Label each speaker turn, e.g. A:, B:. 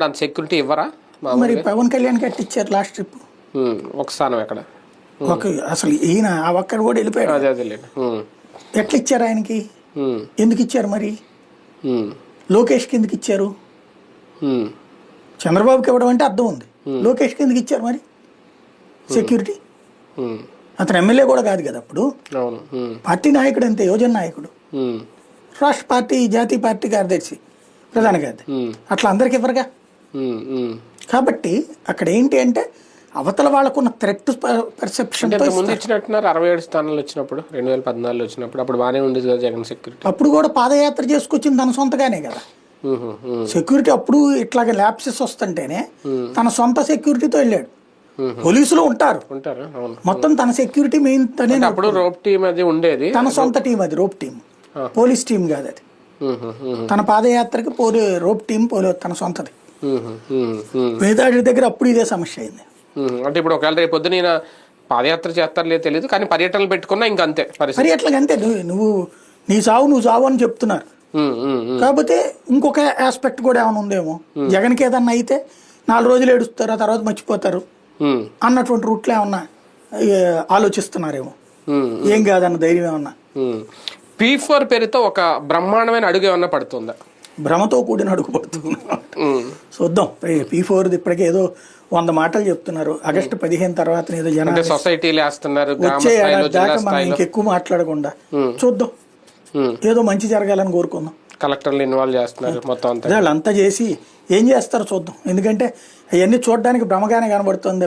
A: అంత సెక్యూరిటీ ఇవ్వరా?
B: మరి పవన్ కళ్యాణ్ కట్టించారు లాస్ట్ ట్రిప్.
A: ఒక స్థానం ఎక్కడ
B: ఒక అసలు ఈయన ఆ ఒక్కడు కూడా వెళ్ళిపోయాడు. ఎట్లా ఇచ్చారు ఆయనకి? ఎందుకు ఇచ్చారు మరి? లోకేష్కి ఎందుకు ఇచ్చారు? చంద్రబాబుకి ఇవ్వడం అంటే అర్థం ఉంది, లోకేష్కి ఎందుకు ఇచ్చారు మరి సెక్యూరిటీ? అతను ఎమ్మెల్యే కూడా కాదు కదా అప్పుడు, పార్టీ నాయకుడు అంతే, యువజన నాయకుడు, రాష్ట్ర పార్టీ జాతీయ పార్టీ కార్యదర్శి, ప్రధాన కార్యదర్శి, అట్లా అందరికి ఇవ్వరుగా. కాబట్టి అక్కడ ఏంటి అంటే అవతల వాళ్ళకున్న థ్రెట్ పర్సెప్షన్.
A: ముందు ఇచ్చినట్టున్నారు 67 స్థానాలు వచ్చినప్పుడు 2014 వచ్చినప్పుడు, అప్పుడు బాగానే ఉండేది కదా జగన్ సెక్యూరిటీ.
B: అప్పుడు కూడా పాదయాత్ర చేసుకొచ్చింది తన సొంతగానే కదా సెక్యూరిటీ. అప్పుడు ఇట్లాగే ల్యాప్సెస్ వస్తుంటేనే తన సొంత సెక్యూరిటీతో వెళ్ళాడు. పోలీసులు ఉంటారు, మొత్తం తన సెక్యూరిటీ మెయిన్ తనే.
A: అప్పుడు రోప్ టీం అది ఉండేది,
B: తన సొంత టీం, అది రోప్ టీం, పోలీస్ టీం కాదు అది. తన పాదయాత్రకి రోప్ టీం తన సొంతది. మేధాడి దగ్గర అప్పుడు ఇదే సమస్య అయింది.
A: అంటే ఇప్పుడు ఒకవేళ రేపు పొద్దున ఈయన పాదయాత్ర చేస్తారో లేదు తెలియదు, కానీ పర్యటనలు పెట్టుకున్నా ఇంకా అంతే
B: పర్యటనలు అంతే. నువ్వు నీ సావు అని చెప్తున్నారు. కాకపోతే ఇంకొక ఆస్పెక్ట్ కూడా ఏమైనా ఉందేమో, జగన్కి ఏదన్నా అయితే 4 రోజులు ఏడుస్తారు, ఆ తర్వాత మర్చిపోతారు అన్నటువంటి రూట్లో ఏమన్నా ఆలోచిస్తున్నారేమో. ఏం కాదన్న ధైర్యం ఏమన్నా.
A: P4 పేరుతో ఒక బ్రహ్మాండమైన అడుగు ఏమన్నా పడుతుందా?
B: భ్రమతో కూడిన అడుగు పడుతుంది. చూద్దాం. P4 ఇప్పటికే ఏదో 100 మాటలు చెప్తున్నారు. ఆగస్టు 15 తర్వాత ఏదో జనాలు
A: సొసైటీలు వేస్తున్నారు.
B: వచ్చే ఏడాది దాకా మనం ఇంకెక్కువ మాట్లాడకుండా చూద్దాం, ఏదో మంచి జరగాలని కోరుకుందాం.
A: కలెక్టర్లు ఇన్వాల్వ్ చేస్తున్నారు మొత్తం అంతా.
B: వాళ్ళంతా చేసి ఏం చేస్తారో చూద్దాం. ఎందుకంటే అవన్నీ చూడడానికి భ్రమగానే కనబడుతుంది.